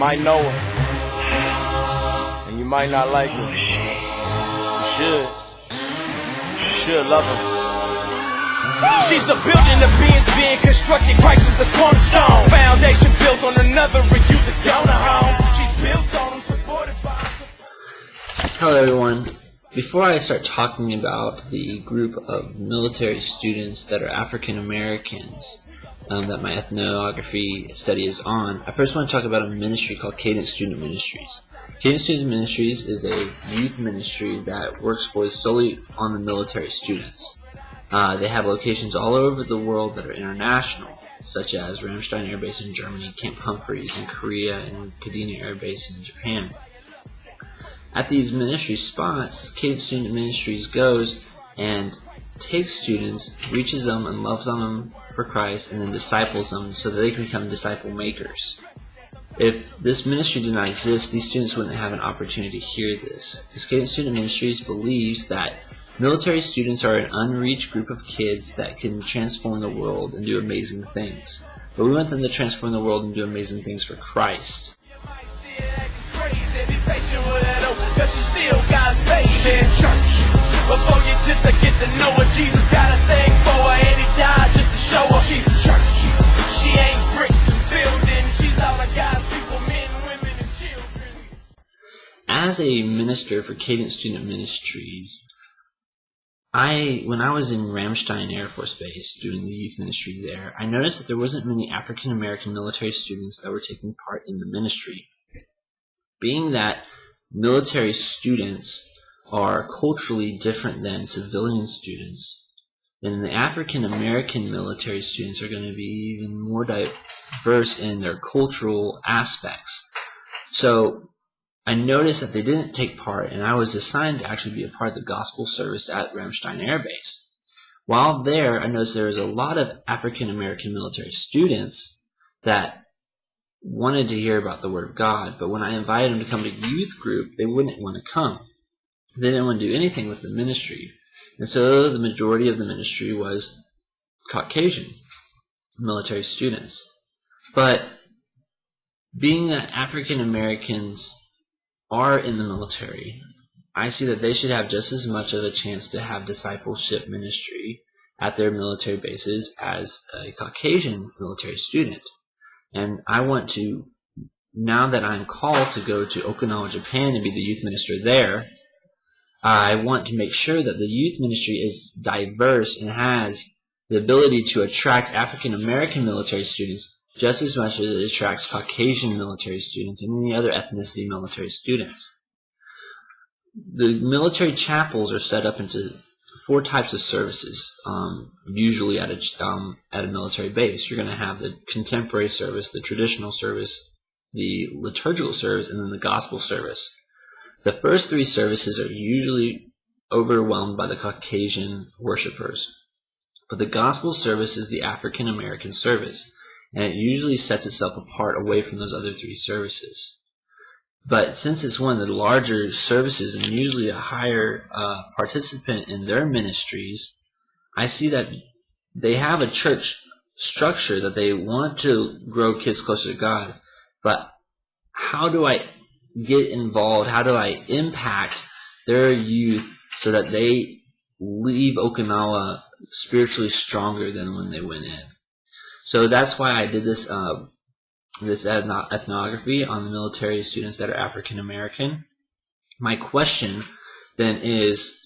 might know her, and you might not like her. You should. You should love her. She's a building of being constructed. Christ is the cornerstone. Foundation built on another, reusing donor homes. She's built on them, supported by. Hello everyone. Before I start talking about the group of military students that are African Americans that my ethnography study is on, I first want to talk about a ministry called Cadence Student Ministries. Cadence Student Ministries is a youth ministry that works solely on the military students. They have locations all over the world that are international, such as Ramstein Air Base in Germany, Camp Humphreys in Korea, and Kadena Air Base in Japan. At these ministry spots, Cadence Student Ministries goes and takes students, reaches them, and loves on them for Christ, and then disciples them so that they can become disciple makers. If this ministry did not exist, these students wouldn't have an opportunity to hear this, because Cadence Student Ministries believes that military students are an unreached group of kids that can transform the world and do amazing things. But we want them to transform the world and do amazing things for Christ. Before you diss her, get to know her. Jesus got a thing for her, and he died just to show her. She's the church. She ain't bricks and buildings. She's all the guys, people, men, women, and children. As a minister for Cadence Student Ministries, when I was in Ramstein Air Force Base doing the youth ministry there, I noticed that there wasn't many African American military students that were taking part in the ministry. Being that military students are culturally different than civilian students, then the African American military students are going to be even more diverse in their cultural aspects. So I noticed that they didn't take part, and I was assigned to actually be a part of the gospel service at Ramstein Air Base. While there, I noticed there was a lot of African American military students that wanted to hear about the Word of God, but when I invited them to come to youth group, they wouldn't want to come. They didn't want to do anything with the ministry. And so the majority of the ministry was Caucasian military students. But being that African Americans are in the military, I see that they should have just as much of a chance to have discipleship ministry at their military bases as a Caucasian military student. And I want to, now that I'm called to go to Okinawa, Japan and be the youth minister there, I want to make sure that the youth ministry is diverse and has the ability to attract African American military students just as much as it attracts Caucasian military students and any other ethnicity military students. The military chapels are set up into 4 types of services, usually at a military base. You're going to have the contemporary service, the traditional service, the liturgical service, and then the gospel service. The first 3 services are usually overwhelmed by the Caucasian worshipers. But the gospel service is the African American service, and it usually sets itself apart away from those other 3 services. But since it's one of the larger services and usually a higher participant in their ministries, I see that they have a church structure that they want to grow kids closer to God. But how do I get involved? How do I impact their youth so that they leave Okinawa spiritually stronger than when they went in? So that's why I did this ethnography on the military students that are African American. My question then is,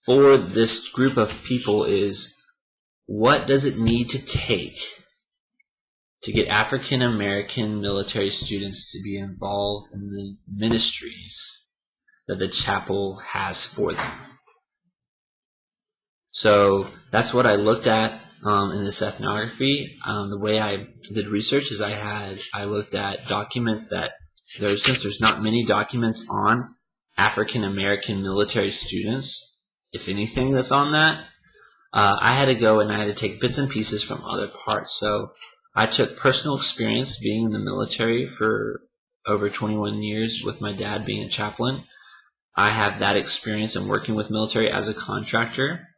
for this group of people, is what does it need to take to get African American military students to be involved in the ministries that the chapel has for them? So that's what I looked at in this ethnography. The way I did research is I looked at documents that since there's not many documents on African American military students, if anything that's on that, I had to go and I had to take bits and pieces from other parts. So I took personal experience being in the military for over 21 years with my dad being a chaplain. I have that experience in working with military as a contractor.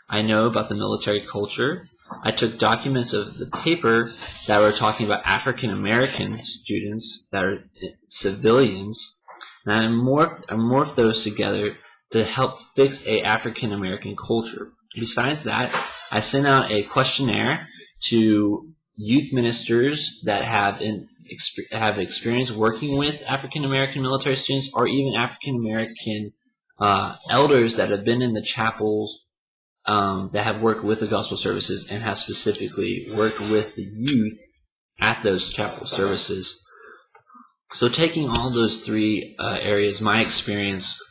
I know about the military culture. I took documents of the paper that were talking about African American students that are civilians, and I morphed those together to help fix a African American culture. Besides that, I sent out a questionnaire to youth ministers that have experience working with African American military students, or even African American elders that have been in the chapels that have worked with the gospel services and have specifically worked with the youth at those chapel services. So taking all those three areas, my experience,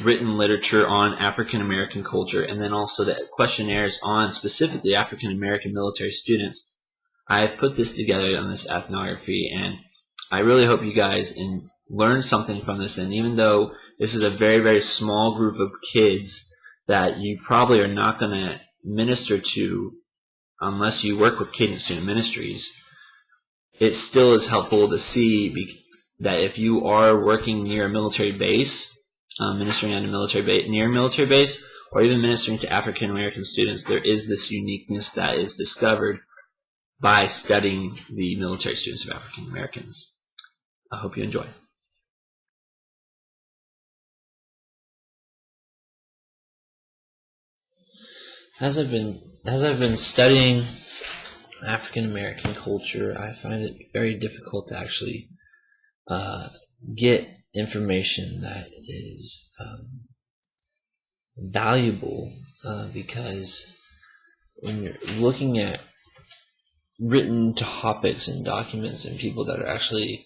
written literature on African American culture, and then also the questionnaires on specifically African American military students, I've put this together on this ethnography, and I really hope you guys learn something from this. And even though this is a very, very small group of kids that you probably are not going to minister to unless you work with Cadence Student Ministries, it still is helpful to see that if you are working near a military base, ministering at a near a military base, or even ministering to African American students, there is this uniqueness that is discovered by studying the military students of African Americans. I hope you enjoy. As I've been studying African American culture, I find it very difficult to actually get information that is valuable, because when you're looking at written topics and documents and people that are actually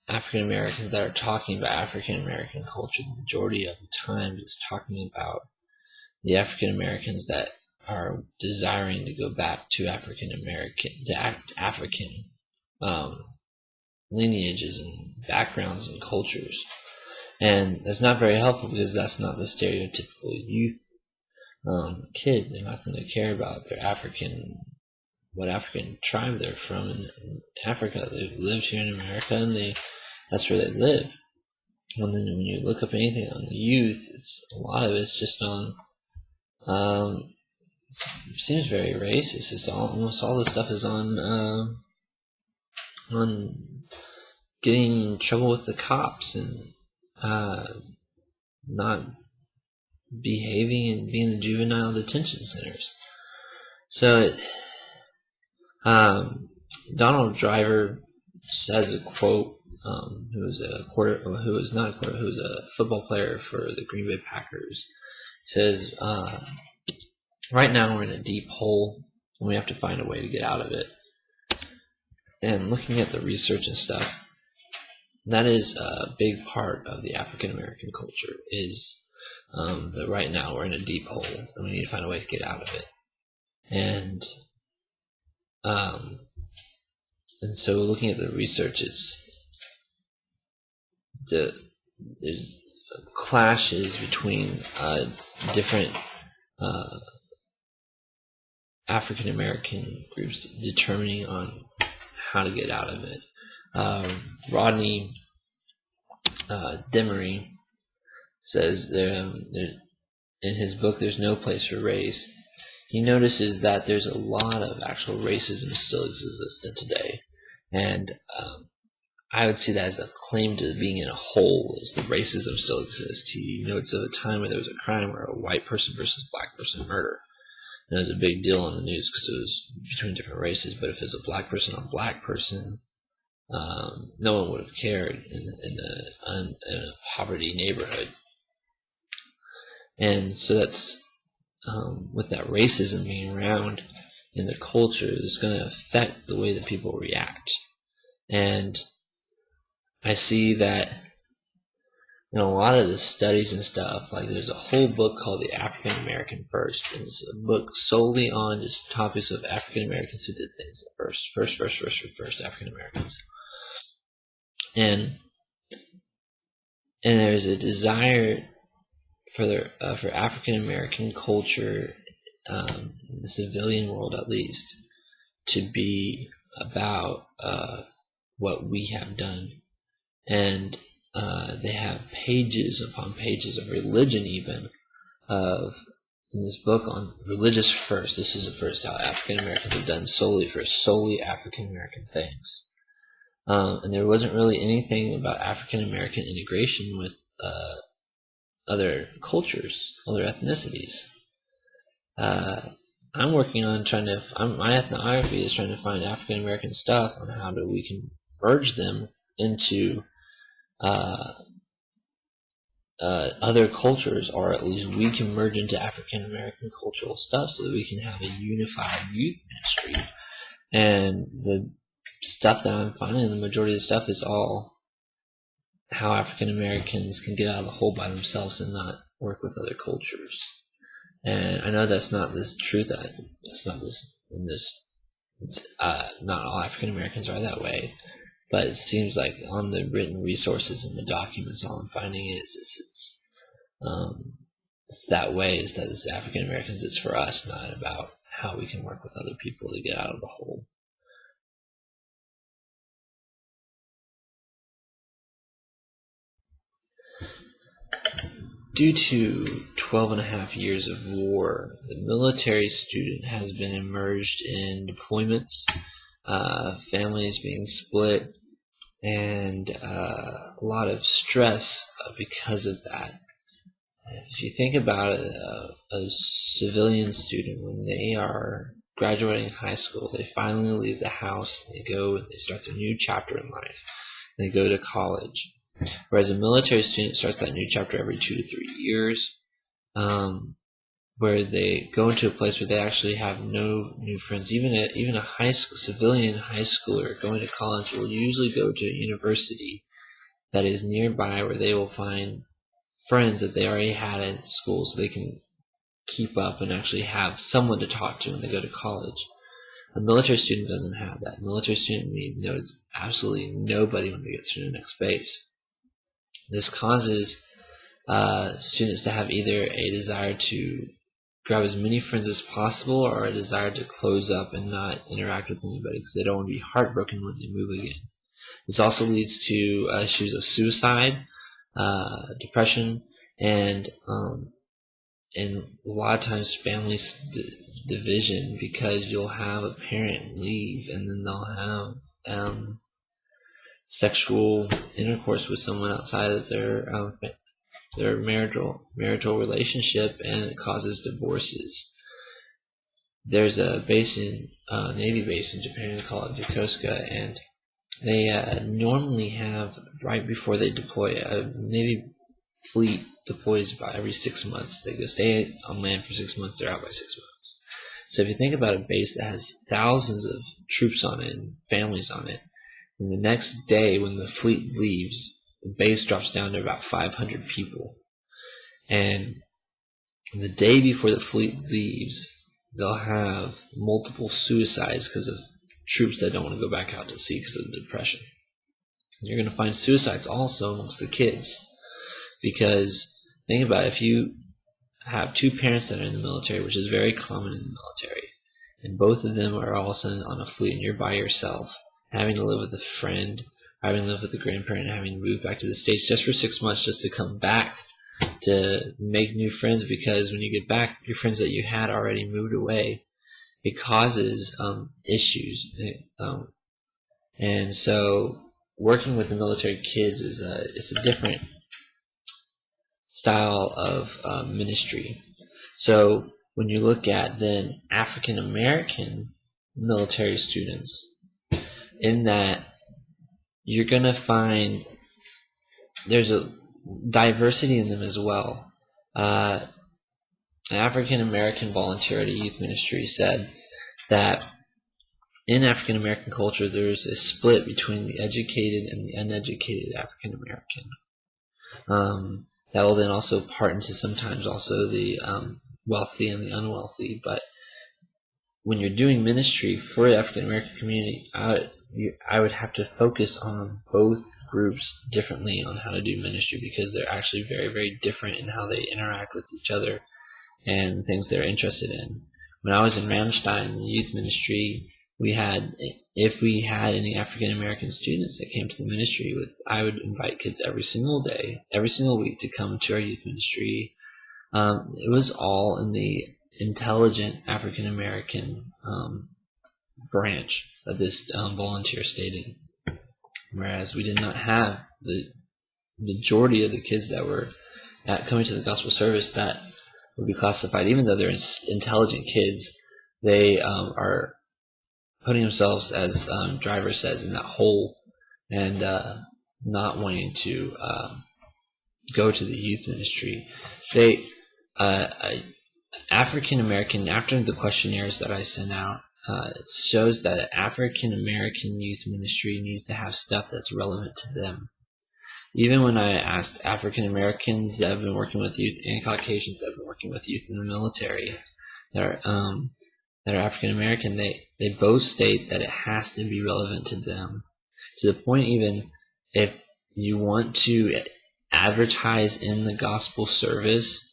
African Americans that are talking about African American culture, the majority of the time is talking about the African Americans that are desiring to go back to African lineages and backgrounds and cultures. And that's not very helpful, because that's not the stereotypical youth kid. They're not going to care about their what African tribe they're from in Africa. They've lived here in America, and that's where they live. And then when you look up anything on the youth, a lot of it's just on it seems very racist. Almost all the stuff is on getting in trouble with the cops and not behaving and being in the juvenile detention centers. So Donald Driver says a quote, who was a football player for the Green Bay Packers. He says, right now we're in a deep hole, and we have to find a way to get out of it. And looking at the research and stuff, that is a big part of the African American culture, is that right now we're in a deep hole, and we need to find a way to get out of it. And so looking at the research, there's clashes between different African American groups determining on how to get out of it. Rodney Demery says in his book, "There's No Place for Race," he notices that there's a lot of actual racism still existent today. And I would see that as a claim to being in a hole, is the racism still exists. He notes of a time where there was a crime where a white person versus black person murder. And it was a big deal on the news because it was between different races. But if it was a black person on black person, no one would have cared in a poverty neighborhood. And so that's with that racism being around in the culture, it's going to affect the way that people react. And I see that in a lot of the studies and stuff, like there's a whole book called The African American First, and it's a book solely on just topics of African Americans who did things first African Americans. And there's a desire for African American culture, the civilian world at least, to be about what we have done. And they have pages upon pages of religion, even of in this book on religious first. This is the first how African Americans have done solely African American things, and there wasn't really anything about African American integration with other cultures, other ethnicities. I'm working on my ethnography is trying to find African American stuff on how we can merge them into other cultures, or at least we can merge into African American cultural stuff so that we can have a unified youth ministry. And the stuff that I'm finding, the majority of the stuff is all how African Americans can get out of the hole by themselves and not work with other cultures. And I know that's not this truth. That's not this in this. Not all African Americans are that way. But it seems like on the written resources and the documents, all I'm finding is it's that way. Is that it's African Americans, it's for us, not about how we can work with other people to get out of the hole. Due to 12.5 years of war, the military student has been immersed in deployments, families being split, and a lot of stress because of that. If you think about it, a civilian student, when they are graduating high school, they finally leave the house, and they go and they start their new chapter in life. They go to college. Whereas a military student starts that new chapter every 2 to 3 years, where they go into a place where they actually have no new friends. Even a civilian high schooler going to college will usually go to a university that is nearby, where they will find friends that they already had in school, so they can keep up and actually have someone to talk to when they go to college. A military student doesn't have that. A military student knows absolutely nobody when they get to the next phase. This causes students to have either a desire to grab as many friends as possible, or a desire to close up and not interact with anybody because they don't want to be heartbroken when they move again. This also leads to issues of suicide, depression, and a lot of times family division, because you'll have a parent leave and then they'll have sexual intercourse with someone outside of their marital relationship, and it causes divorces. There's a Navy base in Japan called Yokosuka, and they normally have, right before they deploy, a Navy fleet deploys about every 6 months. They go stay on land for 6 months, they're out by 6 months. So if you think about a base that has thousands of troops on it and families on it, and the next day when the fleet leaves, the base drops down to about 500 people. And the day before the fleet leaves, they'll have multiple suicides because of troops that don't want to go back out to sea because of the depression. You're going to find suicides also amongst the kids, because think about it, if you have two parents that are in the military, which is very common in the military, and both of them are also on a fleet and you're by yourself, having to live with a friend, having to live with a grandparent, having to move back to the States just for 6 months just to come back to make new friends, because when you get back, your friends that you had already moved away. It causes issues. And so working with the military kids it's a different style of ministry. So when you look at then African American military students, in that you're going to find there's a diversity in them as well. An African American volunteer at a youth ministry said that in African American culture there's a split between the educated and the uneducated African American. That will then also part into sometimes also the wealthy and the unwealthy. But when you're doing ministry for the African American community, I would have to focus on both groups differently on how to do ministry, because they're actually very, very different in how they interact with each other and things they're interested in. When I was in Ramstein, the youth ministry, if we had any African American students that came to the ministry, I would invite kids every single day, every single week to come to our youth ministry It was all in the intelligent African American branch that this volunteer stated, whereas we did not have the majority of the kids that were coming to the gospel service that would be classified, even though they're intelligent kids, they are putting themselves, as Driver says, in that hole and not wanting to go to the youth ministry. They African American, after the questionnaires that I sent out, it shows that African American youth ministry needs to have stuff that's relevant to them. Even when I asked African Americans that have been working with youth and Caucasians that have been working with youth in the military that are African American, they both state that it has to be relevant to them. To the point, even if you want to advertise in the gospel service,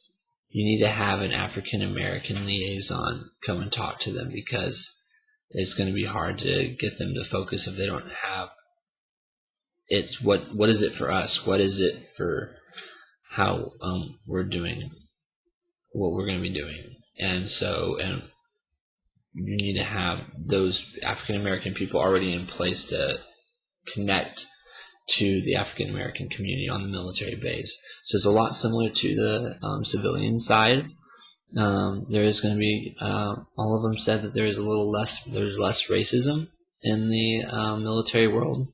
you need to have an African American liaison come and talk to them, because it's going to be hard to get them to focus if they don't have. It's what is it for us? What is it for how we're doing what we're going to be doing? And you need to have those African American people already in place to connect to the African American community on the military base. So it's a lot similar to the civilian side. There is going to be all of them said that there's less racism in the military world,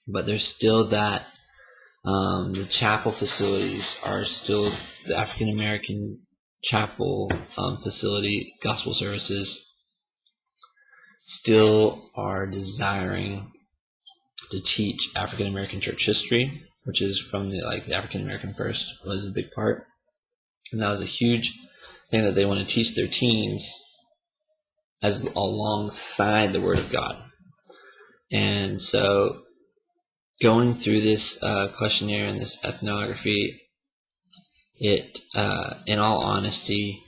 but there's still that the chapel facilities are still the African American chapel facility. Gospel services still are desiring to teach African American church history, which is from the African American First was a big part, and that was a huge thing that they want to teach their teens as alongside the Word of God. And so, going through this questionnaire and this ethnography, it, in all honesty,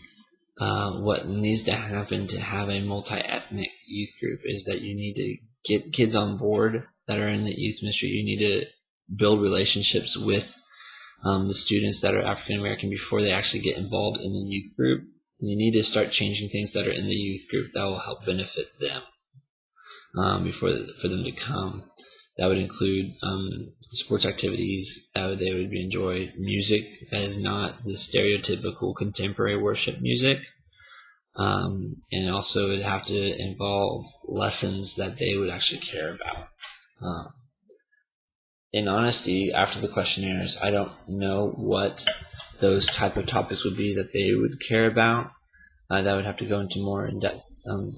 what needs to happen to have a multi-ethnic youth group is that you need to get kids on board that are in the youth ministry. You need to build relationships with the students that are African American before they actually get involved in the youth group. And you need to start changing things that are in the youth group that will help benefit them for them to come. That would include sports activities that they would enjoy, music that is not the stereotypical contemporary worship music, and also it would have to involve lessons that they would actually care about. In honesty, after the questionnaires, I don't know what those type of topics would be that they would care about. That would have to go into more in-depth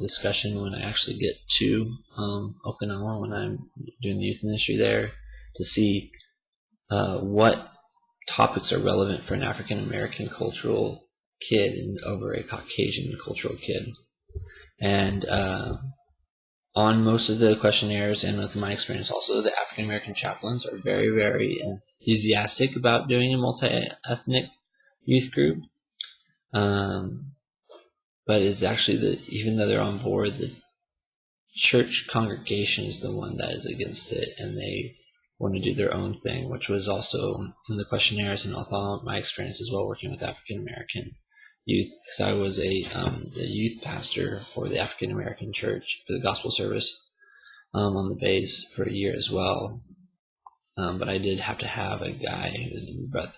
discussion when I actually get to Okinawa, when I'm doing the youth ministry there, to see what topics are relevant for an African American cultural kid and over a Caucasian cultural kid. And on most of the questionnaires, and with my experience also, the African American chaplains are very, very enthusiastic about doing a multi-ethnic youth group. But it's actually even though they're on board, the church congregation is the one that is against it, and they want to do their own thing, which was also in the questionnaires and also my experience as well working with African American youth, because I was the youth pastor for the African American church for the gospel service on the base for a year as well. But I did have to have a guy,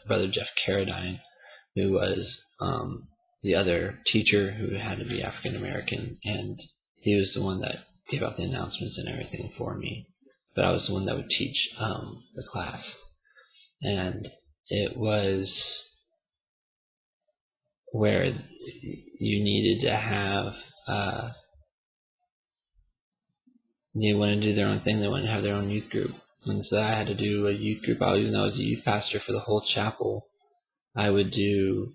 Brother Jeff Carradine, who was the other teacher who had to be African American, and he was the one that gave out the announcements and everything for me. But I was the one that would teach the class, and it was where you needed to have they wanted to do their own thing. They wanted to have their own youth group, and so I had to do a youth group. Even though I was a youth pastor for the whole chapel, I would do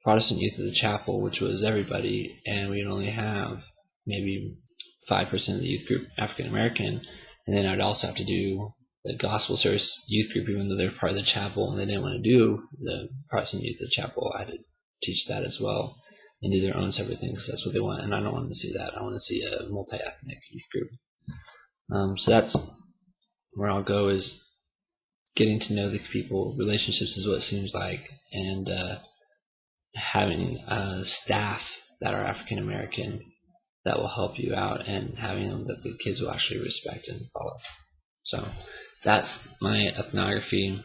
Protestant youth of the chapel, which was everybody, and we'd only have maybe 5% of the youth group African American, and then I'd also have to do the gospel service youth group, even though they're part of the chapel and they didn't want to do the Protestant youth of the chapel. I had to teach that as well and do their own separate things, because that's what they want, and I don't want to see that. I want to see a multi-ethnic youth group. So that's where I'll go, is getting to know the people. Relationships is what it seems like, and having staff that are African American that will help you out, and having them that the kids will actually respect and follow. So that's my ethnography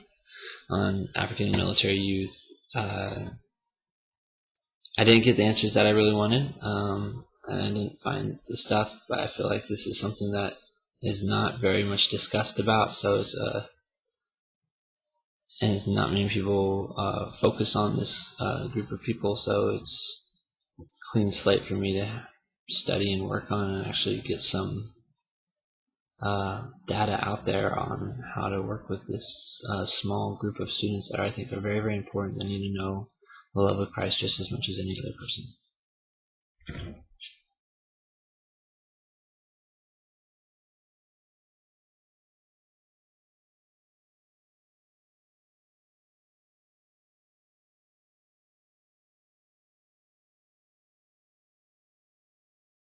on African military youth. I didn't get the answers that I really wanted, and I didn't find the stuff, but I feel like this is something that is not very much discussed about, so and not many people focus on this group of people, so it's a clean slate for me to study and work on and actually get some data out there on how to work with this small group of students that I think are very, very important. They need to know the love of Christ just as much as any other person.